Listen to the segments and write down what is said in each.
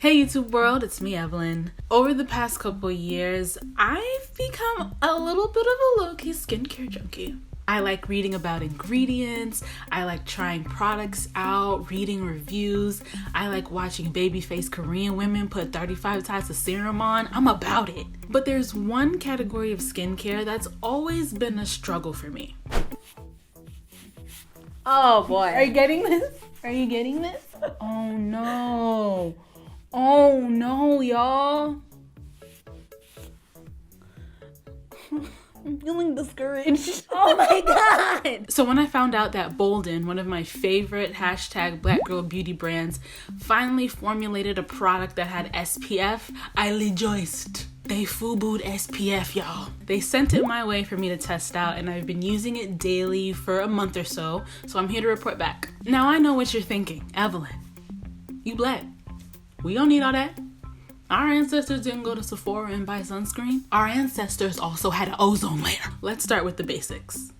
Hey YouTube world, it's me Evelyn. Over the past couple years, I've become a little bit of a low-key skincare junkie. I like reading about ingredients, I like trying products out, reading reviews, I like watching baby-faced Korean women put 35 types of serum on. I'm about it. But there's one category of skincare that's always been a struggle for me. Oh boy. Are you getting this? Are you getting this? Oh no. Oh no, y'all. I'm feeling discouraged. Oh my god. So when I found out that Bolden, one of my favorite hashtag black girl beauty brands, finally formulated a product that had SPF, I rejoiced. They FUBU'd SPF, y'all. They sent it my way for me to test out, and I've been using it daily for a month or so I'm here to report back. Now I know what you're thinking. Evelyn, you black. We don't need all that. Our ancestors didn't go to Sephora and buy sunscreen. Our ancestors also had an ozone layer. Let's start with the basics.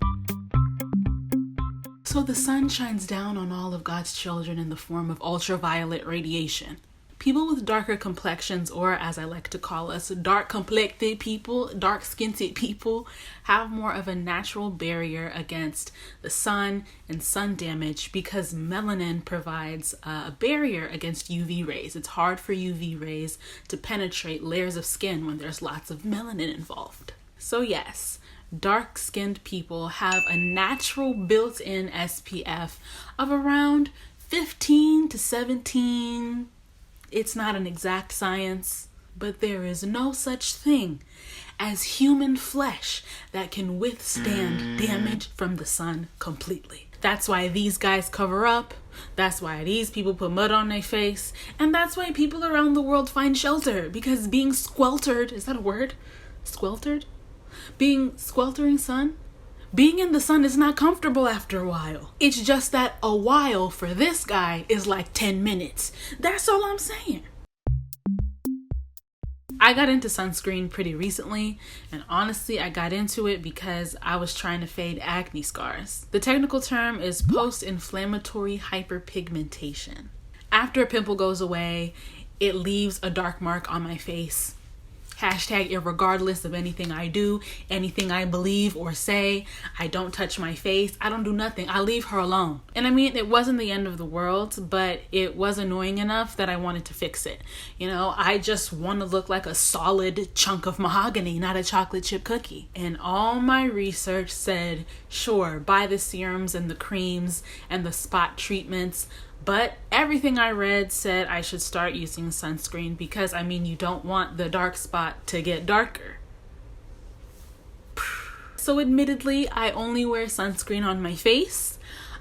So the sun shines down on all of God's children in the form of ultraviolet radiation. People with darker complexions, or as I like to call us, dark-complected people, dark-skinned people, have more of a natural barrier against the sun and sun damage because melanin provides a barrier against UV rays. It's hard for UV rays to penetrate layers of skin when there's lots of melanin involved. So yes, dark-skinned people have a natural built-in SPF of around 15 to 17. It's not an exact science, but there is no such thing as human flesh that can withstand damage from the sun completely. That's why these guys cover up. That's why these people put mud on their face. And that's why people around the world find shelter, because being squeltered, is that a word? Squeltered? Being sweltering sun? Being in the sun is not comfortable after a while. It's just that a while for this guy is like 10 minutes. That's all I'm saying. I got into sunscreen pretty recently, and honestly, I got into it because I was trying to fade acne scars. The technical term is post-inflammatory hyperpigmentation. After a pimple goes away, it leaves a dark mark on my face. Hashtag irregardless of anything I do, anything I believe or say. I don't touch my face. I don't do nothing. I leave her alone. And I mean, it wasn't the end of the world, but it was annoying enough that I wanted to fix it. You know, I just want to look like a solid chunk of mahogany, not a chocolate chip cookie. And all my research said, sure, buy the serums and the creams and the spot treatments. But everything I read said I should start using sunscreen because, I mean, you don't want the dark spot to get darker. So admittedly, I only wear sunscreen on my face,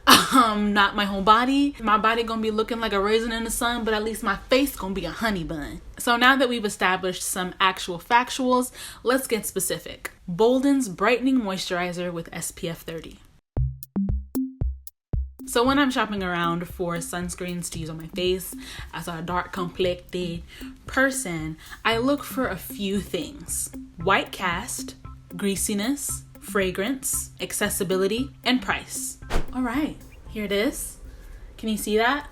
not my whole body. My body gonna be looking like a raisin in the sun, but at least my face gonna be a honey bun. So now that we've established some actual factuals, let's get specific. Bolden's Brightening Moisturizer with SPF 30. So when I'm shopping around for sunscreens to use on my face as a dark complected person, I look for a few things: white cast, greasiness, fragrance, accessibility, and price. All right, here it is. Can you see that?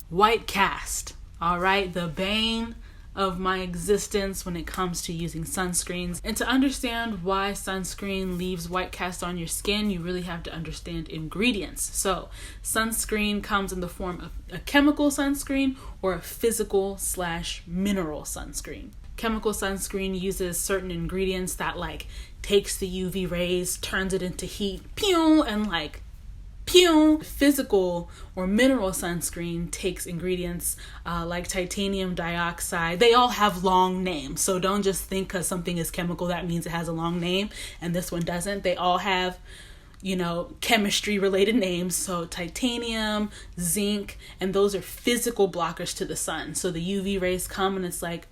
White cast. All right, the bane of my existence when it comes to using sunscreens. And to understand why sunscreen leaves white cast on your skin, you really have to understand ingredients. So sunscreen comes in the form of a chemical sunscreen or a physical/mineral sunscreen. Chemical sunscreen uses certain ingredients that like takes the UV rays, turns it into heat, pew, and like pew. Physical or mineral sunscreen takes ingredients like titanium dioxide. They all have long names, so don't just think because something is chemical that means it has a long name and this one doesn't. They all have, you know, chemistry related names. So titanium, zinc, and those are physical blockers to the sun. So the UV rays come and it's like,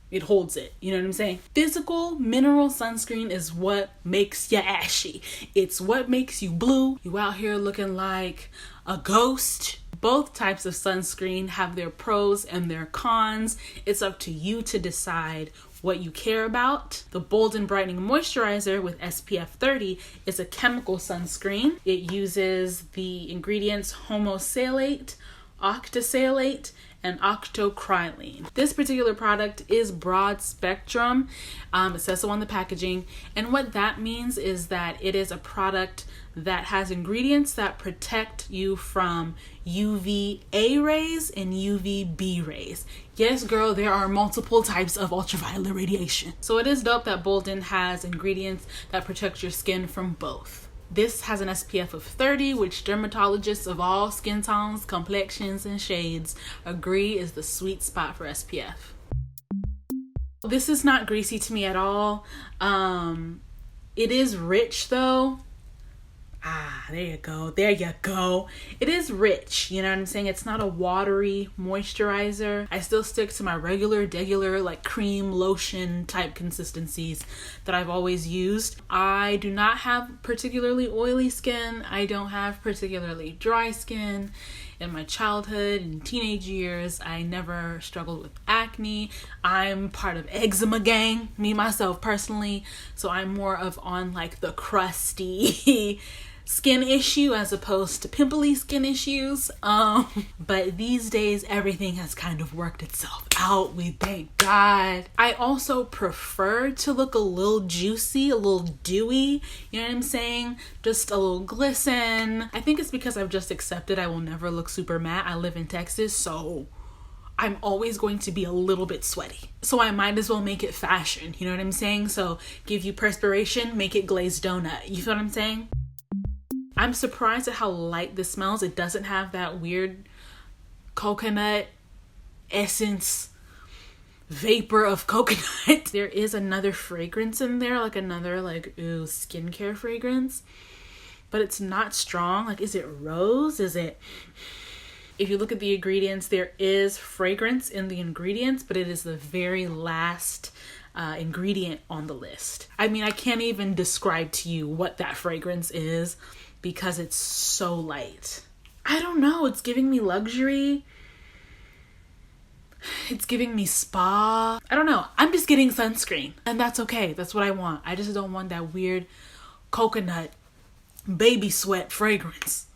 it holds it. You know what I'm saying? Physical mineral sunscreen is what makes you ashy. It's what makes you blue. You out here looking like a ghost. Both types of sunscreen have their pros and their cons. It's up to you to decide what you care about. The Bolden Brightening Moisturizer with SPF 30 is a chemical sunscreen. It uses the ingredients homosalate, octisalate, and octocrylene. This particular product is broad spectrum. It says so on the packaging. And what that means is that it is a product that has ingredients that protect you from UVA rays and UVB rays. Yes, girl, there are multiple types of ultraviolet radiation. So it is dope that Bolden has ingredients that protect your skin from both. This has an SPF of 30, which dermatologists of all skin tones, complexions, and shades agree is the sweet spot for SPF. This is not greasy to me at all. It is rich though. There you go. There you go. It is rich. You know what I'm saying? It's not a watery moisturizer. I still stick to my regular like cream lotion type consistencies that I've always used. I do not have particularly oily skin. I don't have particularly dry skin. In my childhood and teenage years, I never struggled with acne. I'm part of eczema gang, me myself personally. So I'm more of on like the crusty skin issue as opposed to pimply skin issues. But these days everything has kind of worked itself out, we thank God. I also prefer to look a little juicy, a little dewy, you know what I'm saying? Just a little glisten. I think it's because I've just accepted I will never look super matte. I live in Texas, so I'm always going to be a little bit sweaty. So I might as well make it fashion, you know what I'm saying? So give you perspiration, make it glazed donut. You feel what I'm saying? I'm surprised at how light this smells. It doesn't have that weird coconut essence vapor of coconut. There is another fragrance in there, like another skincare fragrance, but it's not strong. Like, is it rose? Is it... If you look at the ingredients, there is fragrance in the ingredients, but it is the very last ingredient on the list. I mean, I can't even describe to you what that fragrance is because it's so light. I don't know. It's giving me luxury. It's giving me spa. I don't know. I'm just getting sunscreen, and that's okay. That's what I want. I just don't want that weird coconut baby sweat fragrance.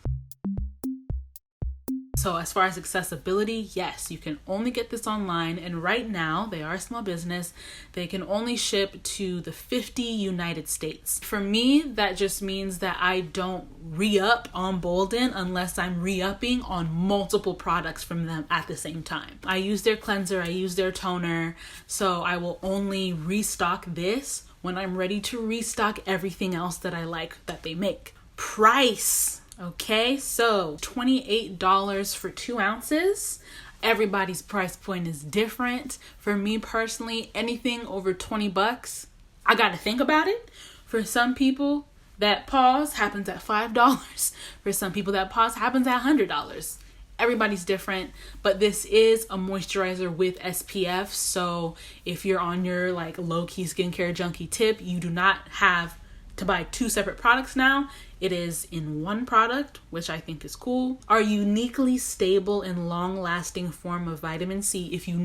So as far as accessibility, yes, you can only get this online, and right now they are a small business. They can only ship to the 50 United States. For me, that just means that I don't re-up on Bolden unless I'm re-upping on multiple products from them at the same time. I use their cleanser, I use their toner, so I will only restock this when I'm ready to restock everything else that I like that they make. Price. Okay, so $28 for 2 ounces. Everybody's price point is different. For me personally, anything over 20 bucks, I gotta think about it. For some people, that pause happens at $5. For some people, that pause happens at $100. Everybody's different, but this is a moisturizer with SPF. So if you're on your like low-key skincare junkie tip, you do not have to buy 2 separate products now. It is in one product, which I think is cool. Our uniquely stable and long-lasting form of vitamin C. If you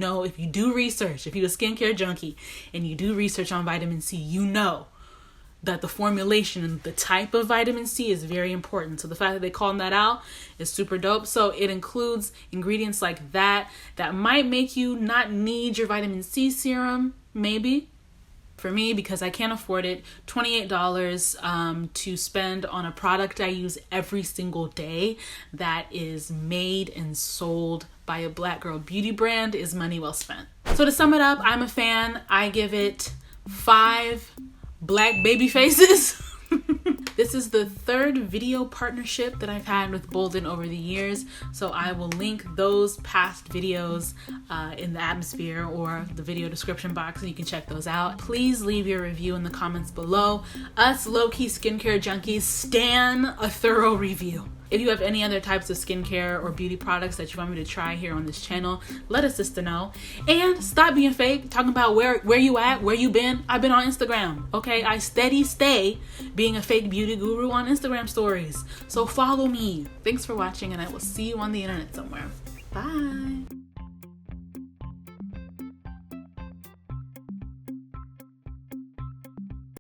do research, if you're a skincare junkie and you do research on vitamin C, you know that the formulation and the type of vitamin C is very important. So the fact that they call that out is super dope. So it includes ingredients like that might make you not need your vitamin C serum, maybe. For me, because I can't afford it, $28 to spend on a product I use every single day that is made and sold by a Black girl beauty brand is money well spent. So to sum it up, I'm a fan. I give it 5 black baby faces. This is the 3rd video partnership that I've had with Bolden over the years, so I will link those past videos in the atmosphere or the video description box, and you can check those out. Please leave your review in the comments below. Us low-key skincare junkies stan a thorough review. If you have any other types of skincare or beauty products that you want me to try here on this channel, let us sister know. And stop being fake, talking about where you at, where you been. I've been on Instagram, okay? I stay being a fake beauty guru on Instagram stories. So follow me. Thanks for watching, and I will see you on the internet somewhere. Bye.